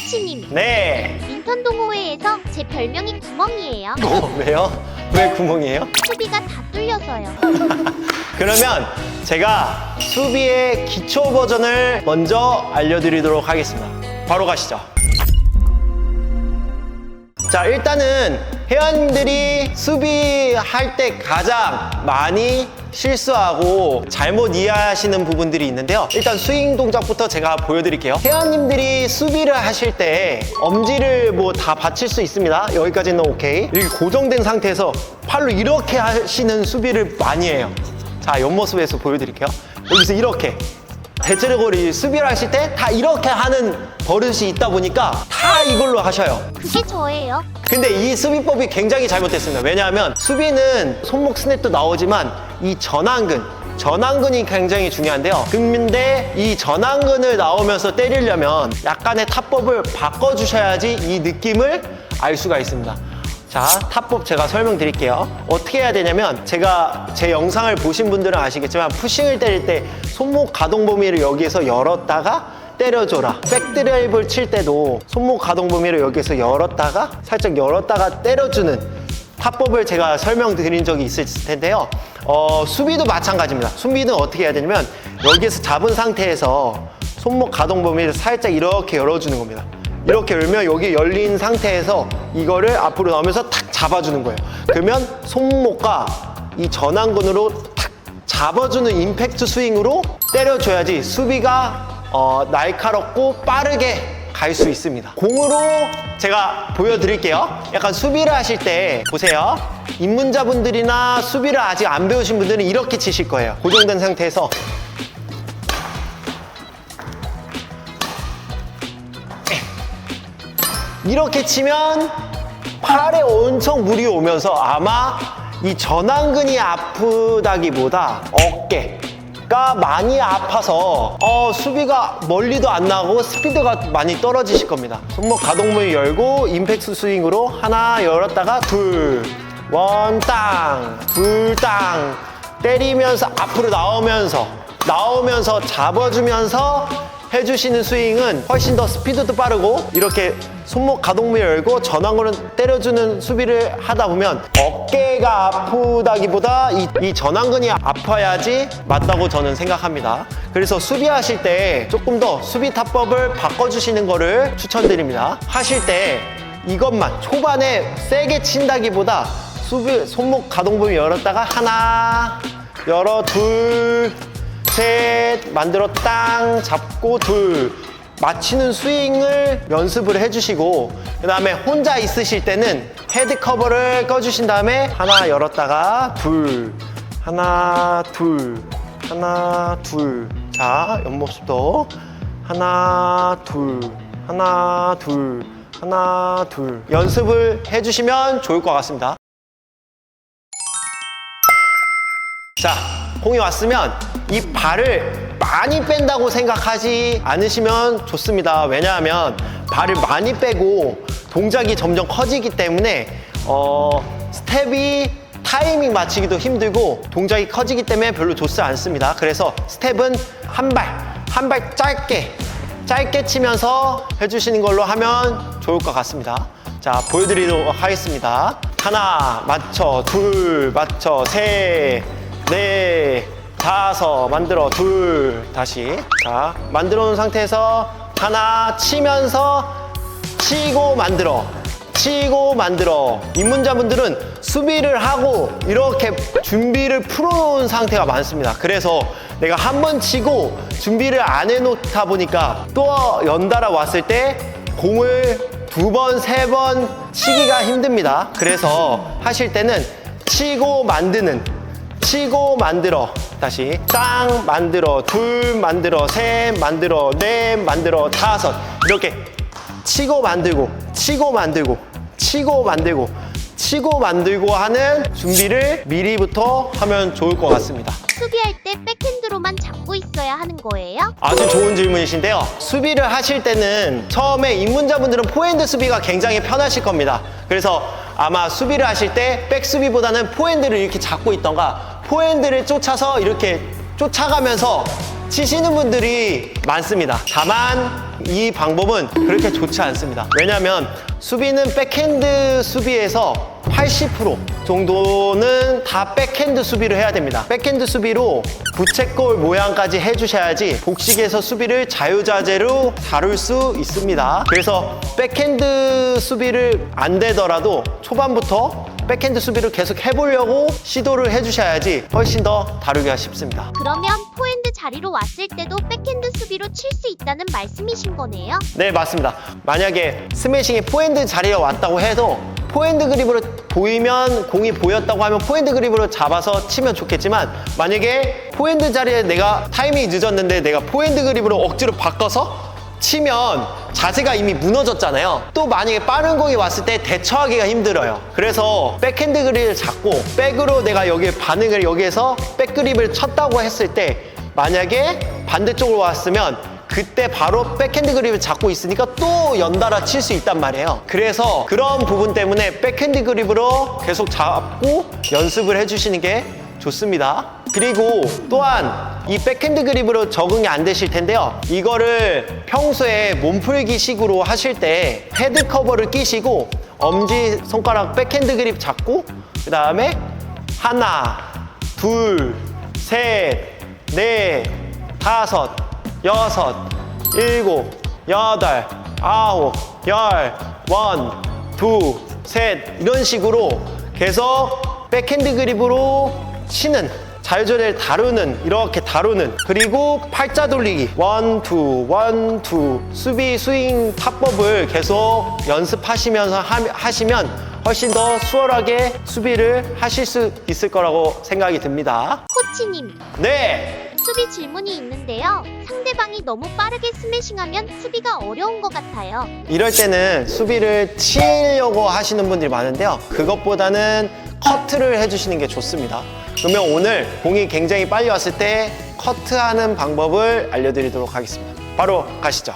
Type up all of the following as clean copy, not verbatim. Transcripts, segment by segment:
코치님, 네. 인턴 동호회에서 제 별명이 구멍이에요. 왜요? 왜 구멍이에요? 수비가 다 뚫려서요. 그러면 제가 수비의 기초 버전을 먼저 알려드리도록 하겠습니다. 바로 가시죠. 자, 일단은 회원들이 수비할 때 가장 많이 실수하고 잘못 이해하시는 부분들이 있는데요. 일단 스윙 동작부터 제가 보여드릴게요. 회원님들이 수비를 하실 때 엄지를 뭐 다 받칠 수 있습니다. 여기까지는 오케이. 이렇게 고정된 상태에서 팔로 이렇게 하시는 수비를 많이 해요. 자, 옆모습에서 보여드릴게요. 여기서 이렇게. 대체적으로 이 수비를 하실 때 다 이렇게 하는 버릇이 있다 보니까 다 이걸로 하셔요. 그게 저예요. 근데 이 수비법이 굉장히 잘못됐습니다. 왜냐하면 수비는 손목 스냅도 나오지만 이 전완근이 굉장히 중요한데요. 근데 이 전완근을 나오면서 때리려면 약간의 타법을 바꿔주셔야지 이 느낌을 알 수가 있습니다. 자, 타법 제가 설명드릴게요. 어떻게 해야 되냐면 제가 제 영상을 보신 분들은 아시겠지만 푸싱을 때릴 때 손목 가동 범위를 여기에서 열었다가 때려줘라. 백드라이브를 칠 때도 손목 가동 범위를 여기에서 열었다가 살짝 열었다가 때려주는 타법을 제가 설명드린 적이 있을 텐데요. 수비도 마찬가지입니다. 수비는 어떻게 해야 되냐면 여기에서 잡은 상태에서 손목 가동 범위를 살짝 이렇게 열어주는 겁니다. 이렇게 열면 여기 열린 상태에서 이거를 앞으로 나오면서 탁 잡아주는 거예요. 그러면 손목과 이 전완근으로 탁 잡아주는 임팩트 스윙으로 때려줘야지 수비가 날카롭고 빠르게 갈 수 있습니다. 공으로 제가 보여드릴게요. 약간 수비를 하실 때 보세요. 입문자분들이나 수비를 아직 안 배우신 분들은 이렇게 치실 거예요. 고정된 상태에서 이렇게 치면 팔에 엄청 무리 오면서 아마 이 전완근이 아프다기보다 어깨가 많이 아파서 수비가 멀리도 안 나고 스피드가 많이 떨어지실 겁니다. 손목 가동범위 열고 임팩트 스윙으로 하나 열었다가 둘, 원, 땅, 둘, 땅 때리면서 앞으로 나오면서 잡아주면서 해주시는 스윙은 훨씬 더 스피드도 빠르고 이렇게 손목 가동범위 열고 전완근을 때려주는 수비를 하다 보면 어깨가 아프다기보다 이 전완근이 아파야지 맞다고 저는 생각합니다. 그래서 수비하실 때 조금 더 수비 타법을 바꿔주시는 거를 추천드립니다. 하실 때 이것만 초반에 세게 친다기보다 손목 가동범위 열었다가 하나 열어 둘 셋 만들어 땅 잡고 둘 맞히는 스윙을 연습을 해주시고 그 다음에 혼자 있으실 때는 헤드 커버를 꺼주신 다음에 하나 열었다가 둘 하나 둘 하나 둘 자 옆모습도 하나 둘 하나 둘 하나 둘 연습을 해주시면 좋을 것 같습니다. 자, 공이 왔으면 이 발을 많이 뺀다고 생각하지 않으시면 좋습니다. 왜냐하면 발을 많이 빼고 동작이 점점 커지기 때문에 스텝이 타이밍 맞추기도 힘들고 동작이 커지기 때문에 별로 좋지 않습니다. 그래서 스텝은 한 발 짧게 치면서 해주시는 걸로 하면 좋을 것 같습니다. 자, 보여드리도록 하겠습니다. 하나 맞춰, 둘 맞춰, 셋 넷 다섯 만들어 둘 다시 자 만들어 놓은 상태에서 하나 치면서 치고 만들어 입문자분들은 수비를 하고 이렇게 준비를 풀어놓은 상태가 많습니다. 그래서 내가 한 번 치고 준비를 안 해놓다 보니까 또 연달아 왔을 때 공을 두 번, 세 번 치기가 힘듭니다. 그래서 하실 때는 치고 만들어 다시 땅 만들어 둘 만들어 셋 만들어 넷 만들어 다섯 이렇게 치고 만들고 하는 준비를 미리부터 하면 좋을 것 같습니다. 수비할 때 백핸드로만 잡고 있어야 하는 거예요? 아주 좋은 질문이신데요. 수비를 하실 때는 처음에 입문자분들은 포핸드 수비가 굉장히 편하실 겁니다. 그래서 아마 수비를 하실 때 백수비보다는 포핸드를 이렇게 잡고 있던가 포핸드를 쫓아서 이렇게 쫓아가면서 치시는 분들이 많습니다. 다만 이 방법은 그렇게 좋지 않습니다. 왜냐하면 수비는 백핸드 수비에서 80% 정도는 다 백핸드 수비를 해야 됩니다. 백핸드 수비로 부채꼴 모양까지 해주셔야지 복식에서 수비를 자유자재로 다룰 수 있습니다. 그래서 백핸드 수비를 안 되더라도 초반부터 백핸드 수비를 계속 해보려고 시도를 해주셔야지 훨씬 더 다루기가 쉽습니다. 그러면 포핸드 자리로 왔을 때도 백핸드 수비로 칠 수 있다는 말씀이신 거네요? 네, 맞습니다. 만약에 스매싱이 포핸드 자리에 왔다고 해도 포핸드 그립으로 보이면 공이 보였다고 하면 포핸드 그립으로 잡아서 치면 좋겠지만 만약에 포핸드 자리에 내가 타이밍이 늦었는데 내가 포핸드 그립으로 억지로 바꿔서 치면 자세가 이미 무너졌잖아요. 또 만약에 빠른 공이 왔을 때 대처하기가 힘들어요. 그래서 백핸드 그립을 잡고 백으로 내가 여기 반응을 여기에서 백 그립을 쳤다고 했을 때 만약에 반대쪽으로 왔으면 그때 바로 백핸드 그립을 잡고 있으니까 또 연달아 칠 수 있단 말이에요. 그래서 그런 부분 때문에 백핸드 그립으로 계속 잡고 연습을 해주시는 게 좋습니다. 그리고 또한 이 백핸드 그립으로 적응이 안 되실 텐데요. 이거를 평소에 몸풀기 식으로 하실 때 헤드 커버를 끼시고 엄지 손가락 백핸드 그립 잡고 그 다음에 하나, 둘, 셋, 넷, 다섯, 여섯, 일곱, 여덟, 아홉, 열, 원, 투, 셋 이런 식으로 계속 백핸드 그립으로 치는 자유자재를 다루는 이렇게 다루는 그리고 팔자 돌리기 원, 투 수비 스윙 타법을 계속 연습하시면서 하시면 훨씬 더 수월하게 수비를 하실 수 있을 거라고 생각이 듭니다. 코치님, 네! 수비 질문이 있는데요. 상대방이 너무 빠르게 스매싱하면 수비가 어려운 것 같아요. 이럴 때는 수비를 치려고 하시는 분들이 많은데요. 그것보다는 커트를 해주시는 게 좋습니다. 그러면 오늘 공이 굉장히 빨리 왔을 때 커트하는 방법을 알려드리도록 하겠습니다. 바로 가시죠.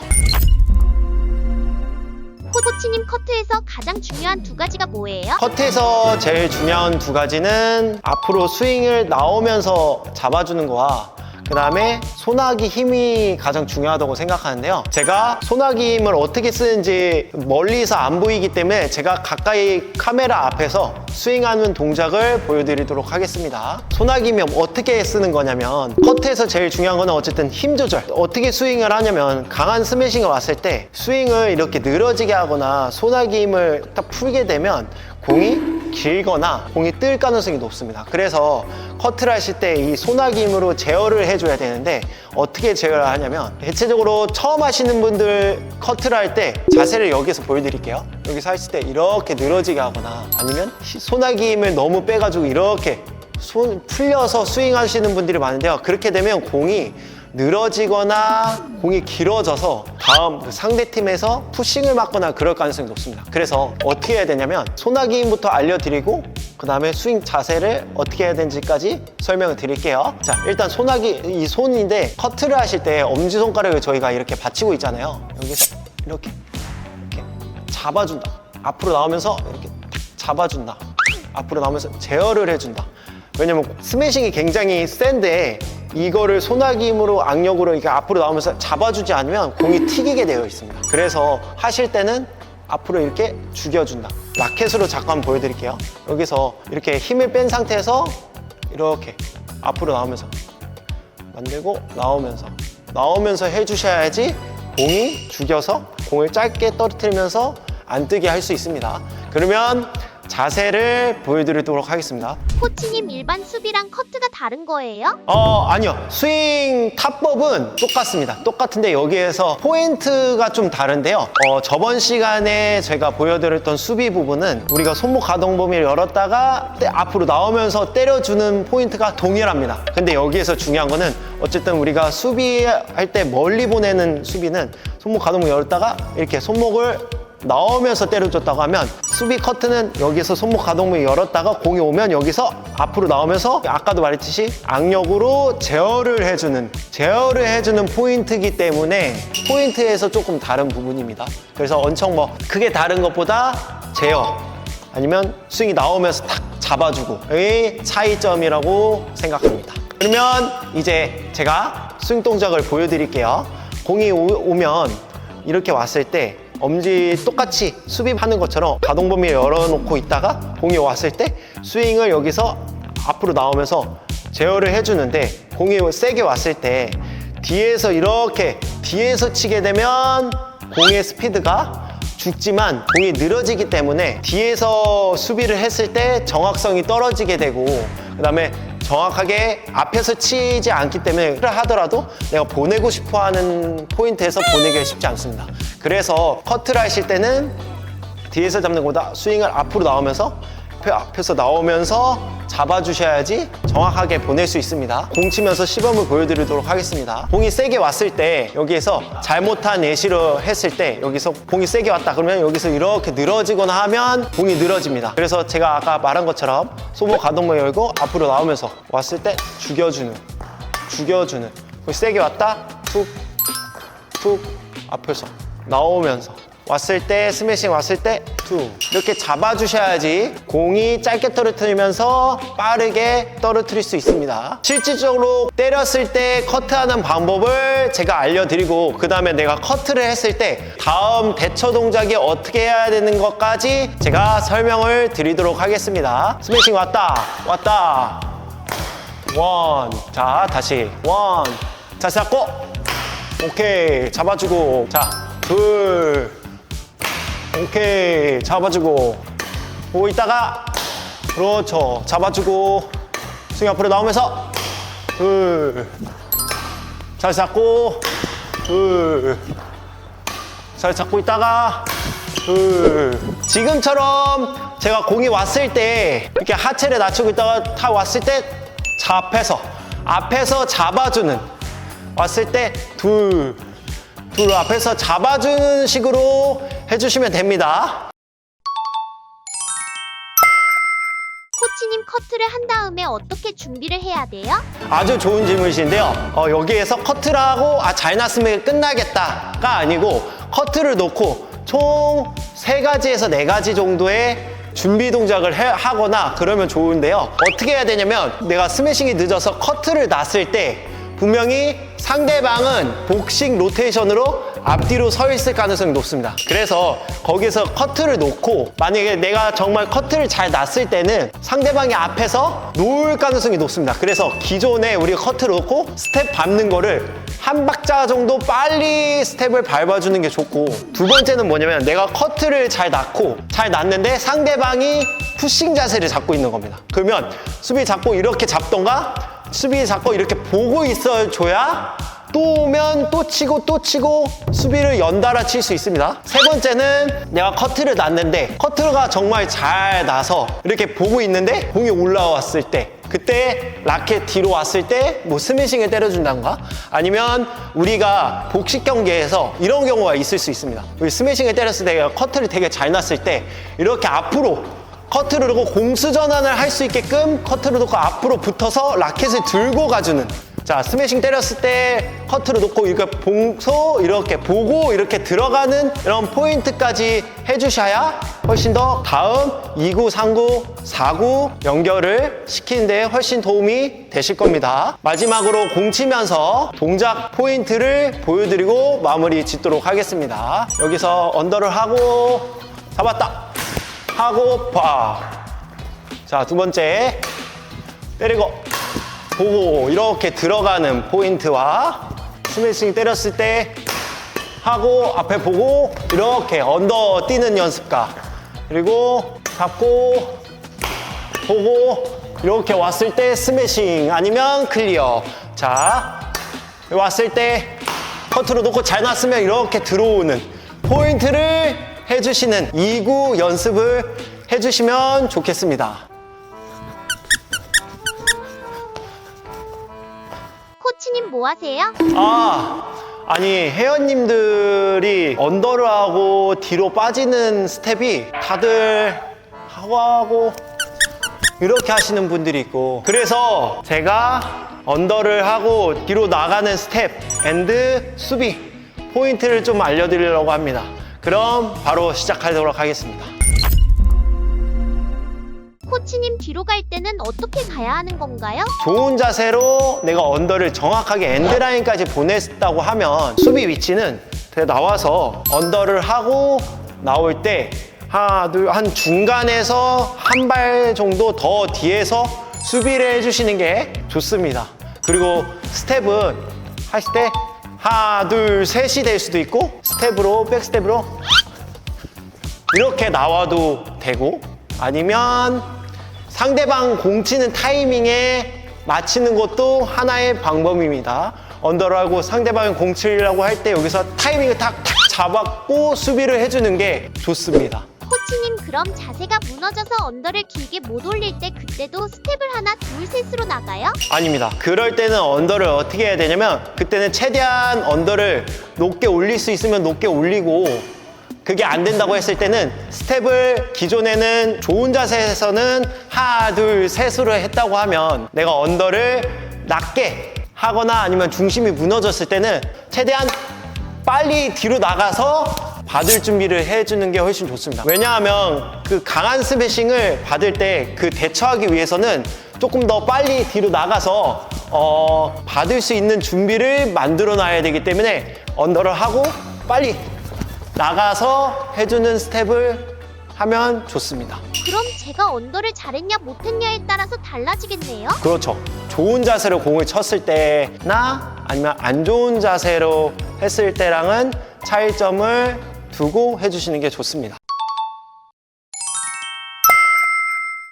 코치님, 커트에서 가장 중요한 두 가지가 뭐예요? 커트에서 제일 중요한 두 가지는 앞으로 스윙을 나오면서 잡아주는 거와 그 다음에 손아귀 힘이 가장 중요하다고 생각하는데요. 제가 손아귀 힘을 어떻게 쓰는지 멀리서 안 보이기 때문에 제가 가까이 카메라 앞에서 스윙하는 동작을 보여드리도록 하겠습니다. 손아귀 힘이 어떻게 쓰는 거냐면 커트에서 제일 중요한 거는 어쨌든 힘 조절. 어떻게 스윙을 하냐면 강한 스매싱이 왔을 때 스윙을 이렇게 늘어지게 하거나 손아귀 힘을 딱 풀게 되면 공이 길거나 공이 뜰 가능성이 높습니다. 그래서 커트를 하실 때 이 손아귀 힘으로 제어를 해줘야 되는데 어떻게 제어를 하냐면 대체적으로 처음 하시는 분들 커트를 할 때 자세를 여기서 보여드릴게요. 여기서 하실 때 이렇게 늘어지게 하거나 아니면 손아귀 힘을 너무 빼가지고 이렇게 손 풀려서 스윙하시는 분들이 많은데요. 그렇게 되면 공이 늘어지거나 공이 길어져서 다음 상대팀에서 푸싱을 맞거나 그럴 가능성이 높습니다. 그래서 어떻게 해야 되냐면 손아귀 힘부터 알려드리고 그 다음에 스윙 자세를 어떻게 해야 되는지까지 설명을 드릴게요. 자, 일단 손아귀, 이 손인데 커트를 하실 때 엄지손가락을 저희가 이렇게 받치고 있잖아요. 여기서 이렇게 잡아준다. 앞으로 나오면서 이렇게 잡아준다. 앞으로 나오면서 제어를 해준다. 왜냐면 스매싱이 굉장히 센데 이거를 손아귀 힘으로 악력으로 이렇게 앞으로 나오면서 잡아주지 않으면 공이 튀기게 되어 있습니다. 그래서 하실 때는 앞으로 이렇게 죽여준다. 라켓으로 잠깐 보여드릴게요. 여기서 이렇게 힘을 뺀 상태에서 이렇게 앞으로 나오면서 만들고 나오면서 해주셔야지 공이 죽여서 공을 짧게 떨어뜨리면서 안 뜨게 할 수 있습니다. 그러면 자세를 보여드리도록 하겠습니다. 코치님, 일반 수비랑 커트가 다른 거예요? 아니요. 스윙 타법은 똑같습니다. 똑같은데 여기에서 포인트가 좀 다른데요. 저번 시간에 제가 보여드렸던 수비 부분은 우리가 손목 가동 범위를 열었다가 앞으로 나오면서 때려주는 포인트가 동일합니다. 근데 여기에서 중요한 거는 어쨌든 우리가 수비할 때 멀리 보내는 수비는 손목 가동을 열었다가 이렇게 손목을 나오면서 때려줬다고 하면 수비 커트는 여기서 손목 가동문을 열었다가 공이 오면 여기서 앞으로 나오면서 아까도 말했듯이 악력으로 제어를 해주는 포인트이기 때문에 포인트에서 조금 다른 부분입니다. 그래서 엄청 크게 다른 것보다 제어 아니면 스윙이 나오면서 탁 잡아주고의 차이점이라고 생각합니다. 그러면 이제 제가 스윙 동작을 보여드릴게요. 공이 오면 이렇게 왔을 때 엄지 똑같이 수비하는 것처럼 가동 범위 열어놓고 있다가 공이 왔을 때 스윙을 여기서 앞으로 나오면서 제어를 해주는데, 공이 세게 왔을 때 뒤에서 이렇게 뒤에서 치게 되면 공의 스피드가 죽지만 공이 늘어지기 때문에 뒤에서 수비를 했을 때 정확성이 떨어지게 되고, 그 다음에 정확하게 앞에서 치지 않기 때문에 하더라도 내가 보내고 싶어 하는 포인트에서 보내기가 쉽지 않습니다. 그래서 커트를 하실 때는 뒤에서 잡는 것보다 스윙을 앞으로 나오면서 앞에서 나오면서 잡아주셔야지 정확하게 보낼 수 있습니다. 공 치면서 시범을 보여드리도록 하겠습니다. 공이 세게 왔을 때 여기에서 잘못한 예시로 했을 때 여기서 공이 세게 왔다 그러면 여기서 이렇게 늘어지거나 하면 공이 늘어집니다. 그래서 제가 아까 말한 것처럼 소모 가동만 열고 앞으로 나오면서 왔을 때 죽여주는 공이 세게 왔다 툭 앞에서 나오면서 왔을 때 스매싱 왔을 때 툭 이렇게 잡아주셔야지 공이 짧게 떨어뜨리면서 빠르게 떨어뜨릴 수 있습니다. 실질적으로 때렸을 때 커트하는 방법을 제가 알려드리고, 그 다음에 내가 커트를 했을 때 다음 대처 동작이 어떻게 해야 되는 것까지 제가 설명을 드리도록 하겠습니다. 스매싱 왔다 원, 자 다시 원, 자세 잡고 오케이 잡아주고, 자 둘, 오케이 잡아주고 보고 있다가 그렇죠 잡아주고 스윙 앞으로 나오면서 둘, 잘 잡고 둘, 잘 잡고 있다가 둘. 지금처럼 제가 공이 왔을 때 이렇게 하체를 낮추고 있다가 타 왔을 때 앞에서 잡아주는, 왔을 때 둘 앞에서 잡아주는 식으로 해주시면 됩니다. 코치님, 커트를 한 다음에 어떻게 준비를 해야 돼요? 아주 좋은 질문이신데요. 여기에서 커트를 하고 잘 났으면 끝나겠다가 아니고, 커트를 놓고 총 3가지에서 4가지 정도의 준비 동작을 하거나 그러면 좋은데요. 어떻게 해야 되냐면, 내가 스매싱이 늦어서 커트를 놨을 때 분명히 상대방은 복식 로테이션으로 앞뒤로 서 있을 가능성이 높습니다. 그래서 거기서 커트를 놓고, 만약에 내가 정말 커트를 잘 놨을 때는 상대방이 앞에서 놓을 가능성이 높습니다. 그래서 기존에 우리가 커트를 놓고 스텝 밟는 거를 한 박자 정도 빨리 스텝을 밟아주는 게 좋고, 두 번째는 뭐냐면 내가 커트를 잘 놨는데 상대방이 푸싱 자세를 잡고 있는 겁니다. 그러면 수비 잡고 이렇게 잡던가 수비 잡고 이렇게 보고 있어줘야 또 오면 또 치고 수비를 연달아 칠 수 있습니다. 세 번째는 내가 커트를 놨는데 커트가 정말 잘 나서 이렇게 보고 있는데 공이 올라왔을 때, 그때 라켓 뒤로 왔을 때 뭐 스매싱을 때려준다던가, 아니면 우리가 복식 경기에서 이런 경우가 있을 수 있습니다. 우리 스매싱을 때렸을 때 커트를 되게 잘 놨을 때 이렇게 앞으로 커트를 놓고 공수 전환을 할 수 있게끔 커트를 놓고 앞으로 붙어서 라켓을 들고 가주는, 자 스매싱 때렸을 때 커트를 놓고 이렇게 이렇게 보고 이렇게 들어가는 이런 포인트까지 해주셔야 훨씬 더 다음 2구, 3구, 4구 연결을 시키는 데 훨씬 도움이 되실 겁니다. 마지막으로 공 치면서 동작 포인트를 보여드리고 마무리 짓도록 하겠습니다. 여기서 언더를 하고 잡았다 하고 자, 두 번째 때리고 보고 이렇게 들어가는 포인트와 스매싱 때렸을 때 하고 앞에 보고 이렇게 언더 뛰는 연습과, 그리고 잡고 보고 이렇게 왔을 때 스매싱 아니면 클리어, 자 왔을 때 커트로 놓고 잘 놨으면 이렇게 들어오는 포인트를 해주시는 2구 연습을 해주시면 좋겠습니다. 코치님 뭐 하세요? 아니 회원님들이 언더를 하고 뒤로 빠지는 스텝이 다들 하고 이렇게 하시는 분들이 있고, 그래서 제가 언더를 하고 뒤로 나가는 스텝 앤드 수비 포인트를 좀 알려드리려고 합니다. 그럼 바로 시작하도록 하겠습니다. 코치님, 뒤로 갈 때는 어떻게 가야 하는 건가요? 좋은 자세로 내가 언더를 정확하게 엔드라인까지 보냈다고 하면 수비 위치는 나와서 언더를 하고 나올 때 하나, 둘, 한 중간에서 한 발 정도 더 뒤에서 수비를 해주시는 게 좋습니다. 그리고 스텝은 하실 때 하나, 둘, 셋이 될 수도 있고 스텝으로, 백스텝으로 이렇게 나와도 되고 아니면 상대방 공 치는 타이밍에 맞히는 것도 하나의 방법입니다. 언더를 하고 상대방이 공 치려고 할 때 여기서 타이밍을 탁 잡았고 수비를 해주는 게 좋습니다. 코치님, 그럼 자세가 무너져서 언더를 길게 못 올릴 때 그때도 스텝을 하나, 둘, 셋으로 나가요? 아닙니다. 그럴 때는 언더를 어떻게 해야 되냐면 그때는 최대한 언더를 높게 올릴 수 있으면 높게 올리고 그게 안 된다고 했을 때는 스텝을 기존에는 좋은 자세에서는 하나, 둘, 셋으로 했다고 하면 내가 언더를 낮게 하거나 아니면 중심이 무너졌을 때는 최대한 빨리 뒤로 나가서 받을 준비를 해주는 게 훨씬 좋습니다. 왜냐하면 그 강한 스매싱을 받을 때 그 대처하기 위해서는 조금 더 빨리 뒤로 나가서 받을 수 있는 준비를 만들어 놔야 되기 때문에 언더를 하고 빨리 나가서 해주는 스텝을 하면 좋습니다. 그럼 제가 언더를 잘했냐 못했냐에 따라서 달라지겠네요? 그렇죠. 좋은 자세로 공을 쳤을 때나 아니면 안 좋은 자세로 했을 때랑은 차이점을 두고 해주시는 게 좋습니다.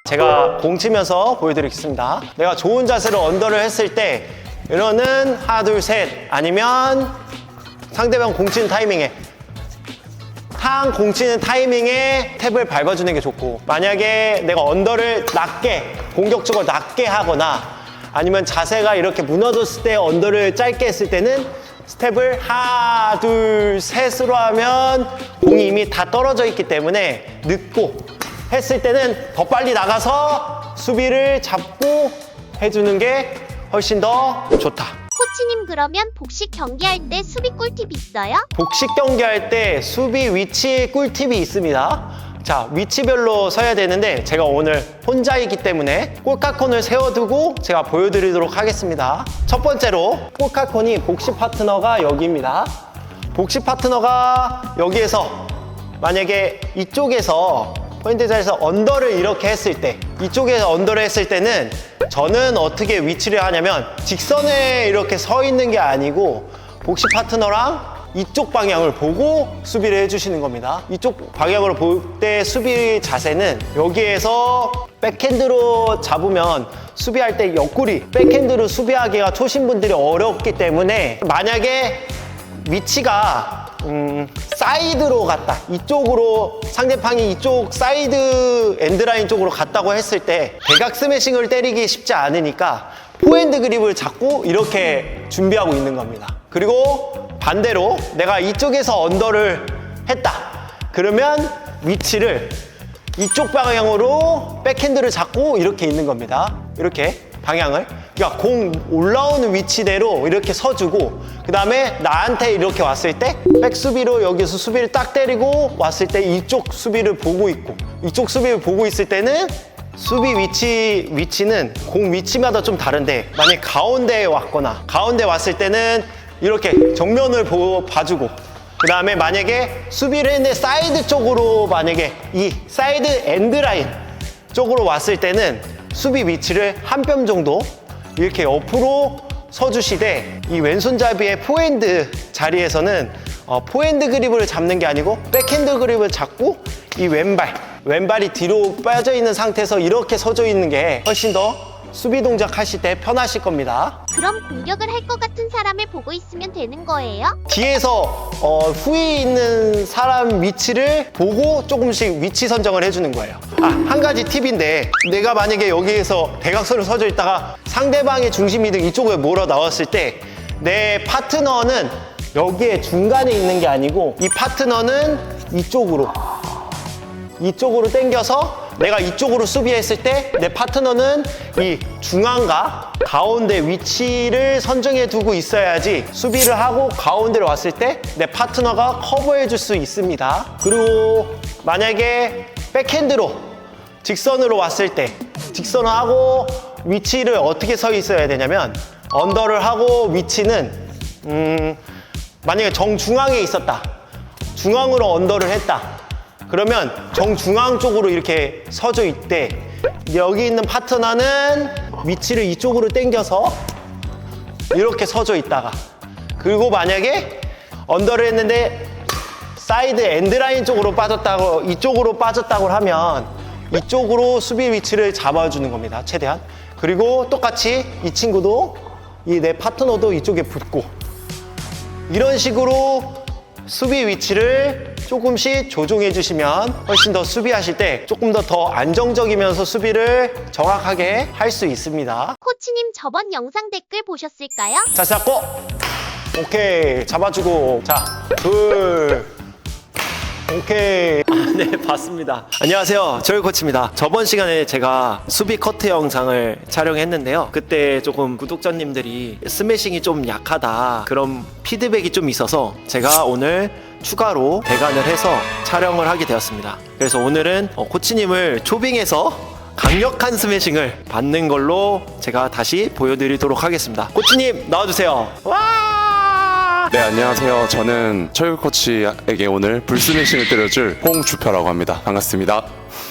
제가 공 치면서 보여드리겠습니다. 내가 좋은 자세로 언더를 했을 때 이거는 하나, 둘, 셋 아니면 상대방 공 치는 타이밍에 공 치는 타이밍에 탭을 밟아주는 게 좋고 만약에 내가 언더를 낮게 공격적으로 낮게 하거나 아니면 자세가 이렇게 무너졌을 때 언더를 짧게 했을 때는 스텝을 하나, 둘, 셋으로 하면 공이 이미 다 떨어져 있기 때문에 늦고 했을 때는 더 빨리 나가서 수비를 잡고 해주는 게 훨씬 더 좋다. 코치님, 그러면 복식 경기할 때 수비 꿀팁 있어요? 복식 경기할 때 수비 위치 꿀팁이 있습니다. 자, 위치별로 서야 되는데 제가 오늘 혼자이기 때문에 골카콘을 세워두고 제가 보여드리도록 하겠습니다. 첫 번째로 골카콘이 복식 파트너가 여기입니다. 복식 파트너가 여기에서 만약에 이쪽에서 포인트 자리에서 언더를 이렇게 했을 때 이쪽에서 언더를 했을 때는 저는 어떻게 위치를 하냐면 직선에 이렇게 서 있는 게 아니고 복식 파트너랑 이쪽 방향을 보고 수비를 해주시는 겁니다. 이쪽 방향으로 볼 때 수비 자세는 여기에서 백핸드로 잡으면 수비할 때 옆구리 백핸드로 수비하기가 초신분들이 어렵기 때문에 만약에 위치가 사이드로 갔다 이쪽으로 상대방이 이쪽 사이드 엔드라인 쪽으로 갔다고 했을 때 대각 스매싱을 때리기 쉽지 않으니까 포핸드 그립을 잡고 이렇게 준비하고 있는 겁니다. 그리고 반대로 내가 이쪽에서 언더를 했다 그러면 위치를 이쪽 방향으로 백핸드를 잡고 이렇게 있는 겁니다. 이렇게 방향을 그러니까 공 올라오는 위치대로 이렇게 서주고 그 다음에 나한테 이렇게 왔을 때 백수비로 여기서 수비를 딱 때리고 왔을 때 이쪽 수비를 보고 있고 이쪽 수비를 보고 있을 때는 수비 위치는 공 위치마다 좀 다른데 만약에 가운데에 왔거나 가운데 왔을 때는 이렇게 정면을 봐주고 그 다음에 만약에 수비를 했는데 사이드 쪽으로 만약에 이 사이드 엔드라인 쪽으로 왔을 때는 수비 위치를 한 뼘 정도 이렇게 옆으로 서주시되 이 왼손잡이의 포핸드 자리에서는 포핸드 그립을 잡는 게 아니고 백핸드 그립을 잡고 이 왼발이 뒤로 빠져 있는 상태에서 이렇게 서져 있는 게 훨씬 더 수비 동작 하실 때 편하실 겁니다. 그럼 공격을 할 것 같은 사람을 보고 있으면 되는 거예요? 뒤에서 후에 있는 사람 위치를 보고 조금씩 위치 선정을 해주는 거예요. 한 가지 팁인데 내가 만약에 여기에서 대각선으로 서져 있다가 상대방의 중심이 이쪽에 몰아 나왔을 때 내 파트너는 여기에 중간에 있는 게 아니고 이 파트너는 이쪽으로 당겨서 내가 이쪽으로 수비했을 때 내 파트너는 이 중앙과 가운데 위치를 선정해 두고 있어야지 수비를 하고 가운데로 왔을 때 내 파트너가 커버해 줄 수 있습니다. 그리고 만약에 백핸드로 직선으로 왔을 때 직선을 하고 위치를 어떻게 서 있어야 되냐면 언더를 하고 위치는 만약에 정중앙에 있었다. 중앙으로 언더를 했다. 그러면 정중앙 쪽으로 이렇게 서져 있대. 여기 있는 파트너는 위치를 이쪽으로 당겨서 이렇게 서져 있다가, 그리고 만약에 언더를 했는데 사이드 엔드라인 쪽으로 빠졌다고, 이쪽으로 빠졌다고 하면 이쪽으로 수비 위치를 잡아주는 겁니다. 최대한. 그리고 똑같이 이 친구도, 이 내 파트너도 이쪽에 붙고, 이런 식으로 수비 위치를 조금씩 조정해 주시면 훨씬 더 수비하실 때 조금 더 안정적이면서 수비를 정확하게 할 수 있습니다. 코치님 저번 영상 댓글 보셨을까요? 자, 잡고, 오케이, 잡아주고, 자, 둘, 오케이. 네, 봤습니다. 안녕하세요, 조일 코치입니다. 저번 시간에 제가 수비 커트 영상을 촬영했는데요. 그때 조금 구독자님들이 스매싱이 좀 약하다, 그런 피드백이 좀 있어서 제가 오늘 추가로 대관을 해서 촬영을 하게 되었습니다. 그래서 오늘은 코치님을 초빙해서 강력한 스매싱을 받는 걸로 제가 다시 보여드리도록 하겠습니다. 코치님 나와주세요. 와! 네, 안녕하세요. 저는 철구 코치에게 오늘 불스매싱을 때려줄 홍주표라고 합니다. 반갑습니다.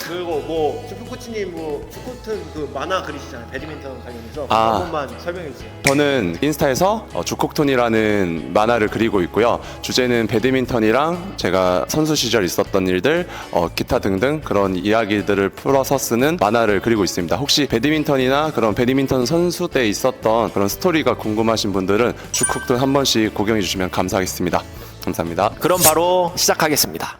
그리고 뭐 주표 코치님 뭐 축구 그 만화 그리시잖아요. 배드민턴 관련해서 아. 한 번만 설명해 주세요. 저는 인스타에서 주콕톤이라는 만화를 그리고 있고요. 주제는 배드민턴이랑 제가 선수 시절 있었던 일들, 기타 등등 그런 이야기들을 풀어서 쓰는 만화를 그리고 있습니다. 혹시 배드민턴이나 그런 배드민턴 선수 때 있었던 그런 스토리가 궁금하신 분들은 주콕톤 한 번씩 구경해 주시면 감사하겠습니다. 감사합니다. 그럼 바로 시작하겠습니다.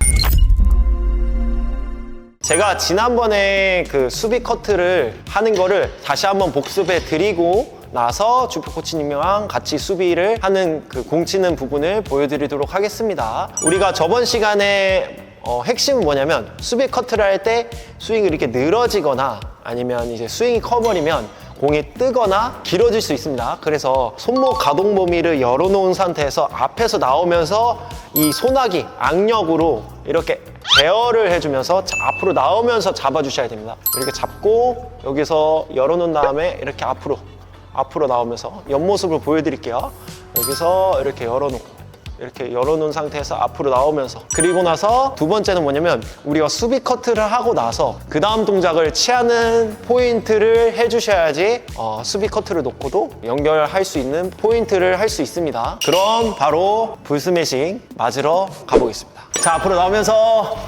제가 지난번에 그 수비 커트를 하는 거를 다시 한번 복습해 드리고 나서 주표 코치님이랑 같이 수비를 하는 그 공치는 부분을 보여드리도록 하겠습니다. 우리가 저번 시간에 핵심은 뭐냐면 수비 커트를 할 때 스윙이 이렇게 늘어지거나 아니면 이제 스윙이 커버리면 공이 뜨거나 길어질 수 있습니다. 그래서 손목 가동 범위를 열어놓은 상태에서 앞에서 나오면서 이 소나기 악력으로 이렇게 제어를 해주면서 앞으로 나오면서 잡아주셔야 됩니다. 이렇게 잡고 여기서 열어놓은 다음에 이렇게 앞으로 나오면서 옆모습을 보여드릴게요. 여기서 이렇게 열어놓고 이렇게 열어놓은 상태에서 앞으로 나오면서, 그리고 나서 두 번째는 뭐냐면 우리가 수비 커트를 하고 나서 그 다음 동작을 취하는 포인트를 해주셔야지 수비 커트를 놓고도 연결할 수 있는 포인트를 할 수 있습니다. 그럼 바로 불스매싱 맞으러 가보겠습니다. 자, 앞으로 나오면서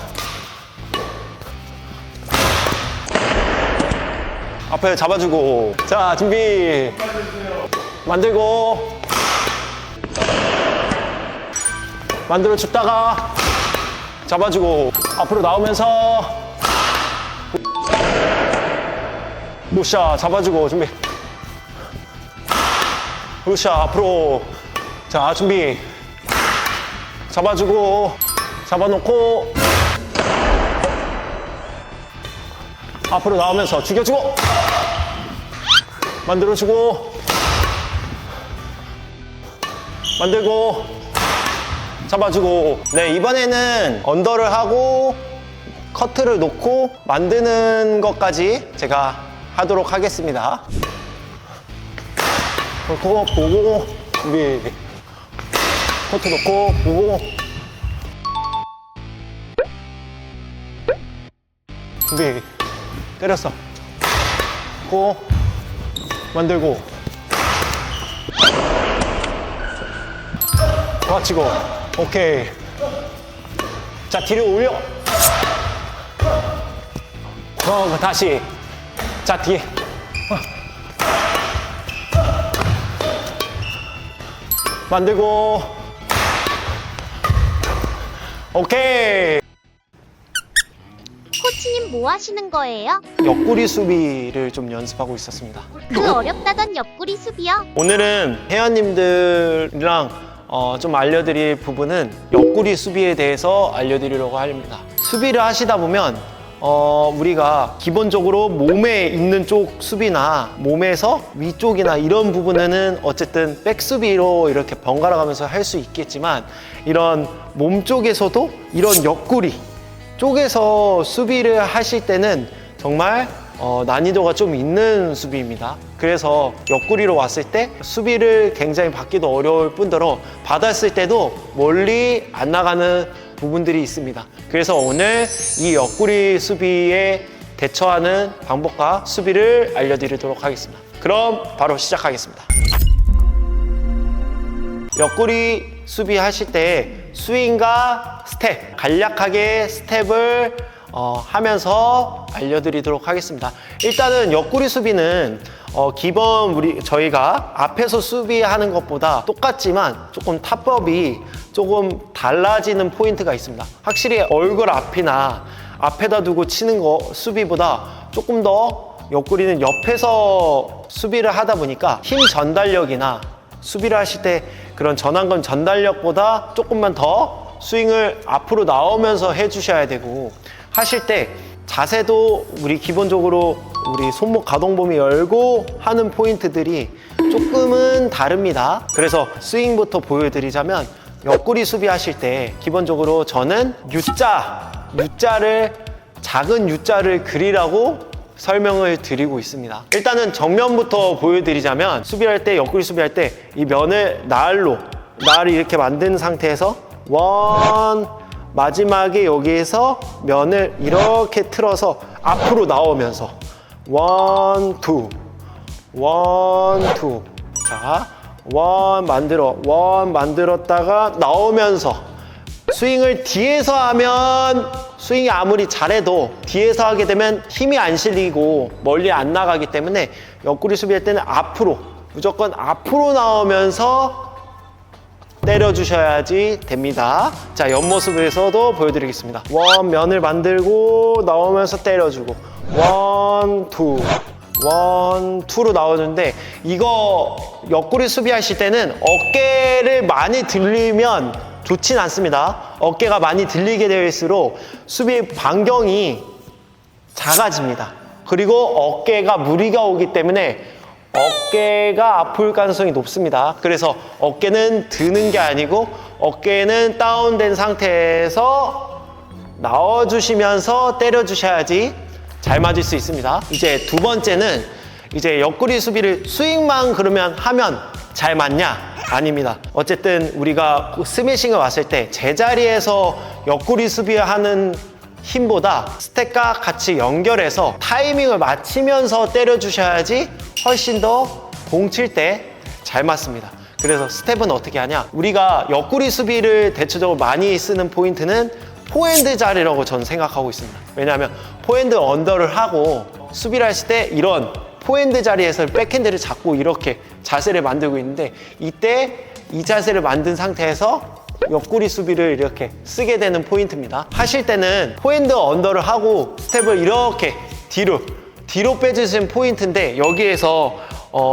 앞에 잡아주고, 자, 준비, 만들고, 만들어 줬다가 잡아주고, 앞으로 나오면서 무샤 잡아주고, 준비, 무샤 앞으로, 자, 준비, 잡아주고, 잡아놓고 앞으로 나오면서 죽여주고, 만들어주고, 만들고, 잡아주고. 네, 이번에는 언더를 하고 커트를 놓고 만드는 것까지 제가 하도록 하겠습니다. 놓고 보고, 준비, 커트 놓고 보고, 준비, 때렸어. 고, 만들고, 맞히고, 오케이. 자, 뒤로 올려. 다시. 자, 뒤에. 만들고, 오케이. 코치님 뭐 하시는 거예요? 옆구리 수비를 좀 연습하고 있었습니다. 그 어렵다던 옆구리 수비요? 오늘은 회원님들이랑 좀 알려드릴 부분은 옆구리 수비에 대해서 알려드리려고 합니다. 수비를 하시다 보면 우리가 기본적으로 몸에 있는 쪽 수비나 몸에서 위쪽이나 이런 부분은 어쨌든 백 수비로 이렇게 번갈아 가면서 할 수 있겠지만, 이런 몸 쪽에서도 이런 옆구리 쪽에서 수비를 하실 때는 정말 난이도가 좀 있는 수비입니다. 그래서 옆구리로 왔을 때 수비를 굉장히 받기도 어려울 뿐더러 받았을 때도 멀리 안 나가는 부분들이 있습니다. 그래서 오늘 이 옆구리 수비에 대처하는 방법과 수비를 알려드리도록 하겠습니다. 그럼 바로 시작하겠습니다. 옆구리 수비 하실 때 스윙과 스텝, 간략하게 스텝을 하면서 알려드리도록 하겠습니다. 일단은 옆구리 수비는 기본 저희가 앞에서 수비하는 것보다 똑같지만 조금 타법이 조금 달라지는 포인트가 있습니다. 확실히 얼굴 앞이나 앞에다 두고 치는 거 수비보다 조금 더 옆구리는 옆에서 수비를 하다 보니까 힘 전달력이나 수비를 하실 때 그런 전완근 전달력보다 조금만 더 스윙을 앞으로 나오면서 해주셔야 되고, 하실 때 자세도 우리 기본적으로 우리 손목 가동범위 열고 하는 포인트들이 조금은 다릅니다. 그래서 스윙부터 보여드리자면 옆구리 수비 하실 때 기본적으로 저는 U자를 작은 U자를 그리라고 설명을 드리고 있습니다. 일단은 정면부터 보여드리자면 수비할 때, 옆구리 수비할 때 이 면을 날을 이렇게 만든 상태에서 마지막에 여기에서 면을 이렇게 틀어서 앞으로 나오면서 1, 2 자, 만들었다가 나오면서 스윙을 뒤에서 하면 스윙이 아무리 잘해도 뒤에서 하게 되면 힘이 안 실리고 멀리 안 나가기 때문에 옆구리 수비할 때는 무조건 앞으로 나오면서 때려주셔야지 됩니다. 자, 옆모습에서도 보여드리겠습니다. 면을 만들고 나오면서 때려주고 1, 2로 나오는데, 이거 옆구리 수비하실 때는 어깨를 많이 들리면 좋진 않습니다. 어깨가 많이 들리게 될수록 수비 반경이 작아집니다. 그리고 어깨가 무리가 오기 때문에 어깨가 아플 가능성이 높습니다. 그래서 어깨는 드는 게 아니고 어깨는 다운된 상태에서 나와주시면서 때려주셔야지 잘 맞을 수 있습니다. 이제 두 번째는 이제 옆구리 수비를 스윙만 그러면 하면 잘 맞냐? 아닙니다. 어쨌든 우리가 스매싱을 왔을 때 제자리에서 옆구리 수비하는 힘보다 스텝과 같이 연결해서 타이밍을 맞추면서 때려주셔야지 훨씬 더 공 칠 때 잘 맞습니다. 그래서 스텝은 어떻게 하냐? 우리가 옆구리 수비를 대체적으로 많이 쓰는 포인트는 포핸드 자리라고 저는 생각하고 있습니다. 왜냐하면 포핸드 언더를 하고 수비를 하실 때 이런 포핸드 자리에서 백핸드를 잡고 이렇게 자세를 만들고 있는데, 이때 이 자세를 만든 상태에서 옆구리 수비를 이렇게 쓰게 되는 포인트입니다. 하실 때는 포핸드 언더를 하고 스텝을 이렇게 뒤로 빼주시는 포인트인데, 여기에서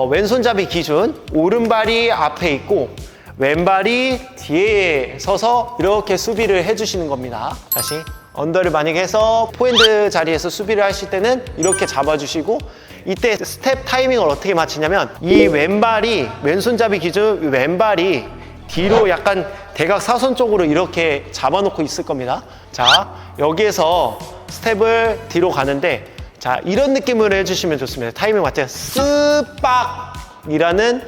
왼손잡이 기준 오른발이 앞에 있고 왼발이 뒤에 서서 이렇게 수비를 해주시는 겁니다. 다시 언더를 만약에 해서 포핸드 자리에서 수비를 하실 때는 이렇게 잡아주시고, 이때 스텝 타이밍을 어떻게 맞추냐면 이 왼손잡이 기준 왼발이 뒤로 약간 대각사선 쪽으로 이렇게 잡아놓고 있을 겁니다. 자, 여기에서 스텝을 뒤로 가는데, 자, 이런 느낌으로 해주시면 좋습니다. 타이밍 맞춰 스빡이라는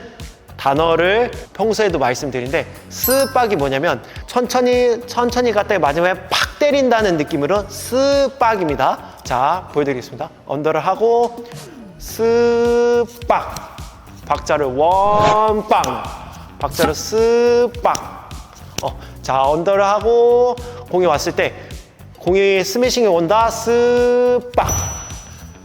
단어를 평소에도 말씀드리는데, 스빡이 뭐냐면 천천히 갔다가 마지막에 팍 때린다는 느낌으로 스빡입니다. 자, 보여드리겠습니다. 언더를 하고 스빡, 박자를 원빵, 박자를 스빡. 자, 언더를 하고 공이 왔을 때 공이 스매싱이 온다. 스빡,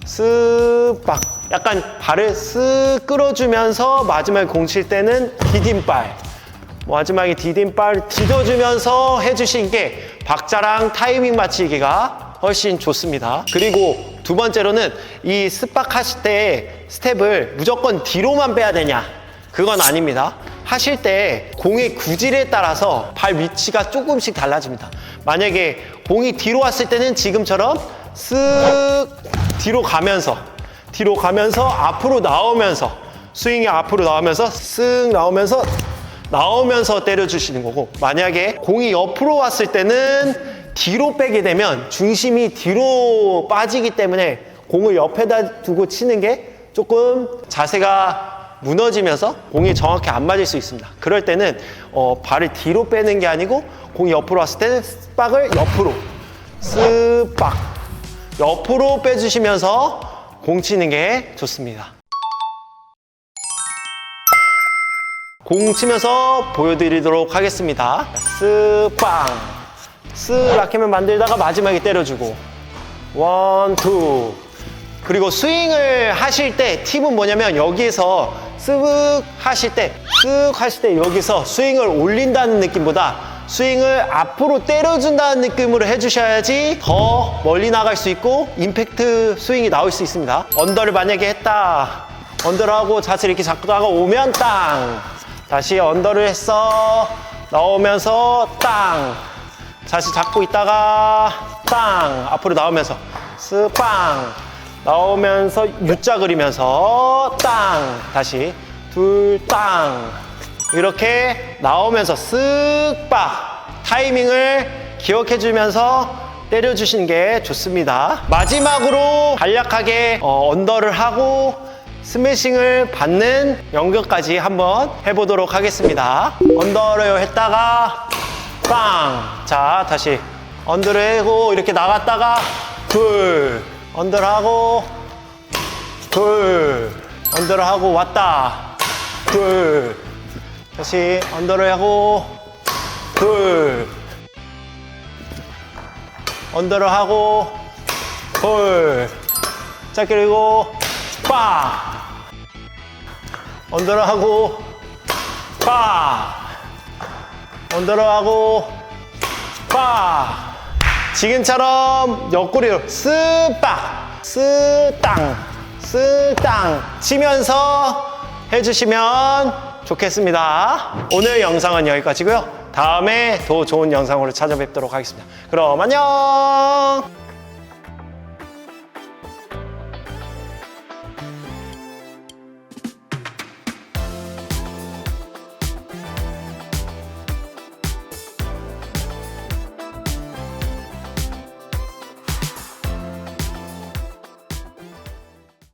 스빡. 약간 발을 쓱 끌어주면서 마지막에 공 칠 때는 디딤발, 마지막에 디딤발 디뎌주면서 해주신 게 박자랑 타이밍 맞추기가 훨씬 좋습니다. 그리고 두 번째로는 이 스빡 하실 때 스텝을 무조건 뒤로만 빼야 되냐? 그건 아닙니다. 하실 때 공의 구질에 따라서 발 위치가 조금씩 달라집니다. 만약에 공이 뒤로 왔을 때는 지금처럼 쓱 뒤로 가면서 앞으로 나오면서, 스윙이 앞으로 나오면서 쓱 나오면서 때려주시는 거고, 만약에 공이 옆으로 왔을 때는 뒤로 빼게 되면 중심이 뒤로 빠지기 때문에 공을 옆에다 두고 치는 게 조금 자세가 무너지면서 공이 정확히 안 맞을 수 있습니다. 그럴 때는 발을 뒤로 빼는 게 아니고 공이 옆으로 왔을 때는 스박을 옆으로 스박 옆으로 빼주시면서 공 치는 게 좋습니다. 공 치면서 보여드리도록 하겠습니다. 스빵 스락힘을 만들다가 마지막에 때려주고 원, 투. 그리고 스윙을 하실 때 팁은 뭐냐면 여기에서 쓱 하실 때 여기서 스윙을 올린다는 느낌보다 스윙을 앞으로 때려준다는 느낌으로 해주셔야지 더 멀리 나갈 수 있고 임팩트 스윙이 나올 수 있습니다. 언더를 만약에 했다. 언더를 하고 자세를 이렇게 잡다가 오면 땅. 다시 언더를 했어. 나오면서 땅. 다시 잡고 있다가 땅. 앞으로 나오면서 스빵. 나오면서 U자 그리면서 땅. 다시 둘 땅. 이렇게 나오면서 쓱 박. 타이밍을 기억해 주면서 때려주시는 게 좋습니다. 마지막으로 간략하게 언더를 하고 스매싱을 받는 연결까지 한번 해보도록 하겠습니다. 언더를 했다가 빵. 자, 다시 언더를 하고 이렇게 나갔다가 둘. 언더를 하고 둘. 언더를 하고 왔다. 둘. 다시 언더를 하고 둘. 언더를 하고 둘. 자, 그리고 빠. 언더를 하고 빠. 언더를 하고 빠. 지금처럼 옆구리로 스빡 스땅 스땅 치면서 해주시면 좋겠습니다. 오늘 영상은 여기까지고요. 다음에 더 좋은 영상으로 찾아뵙도록 하겠습니다. 그럼 안녕.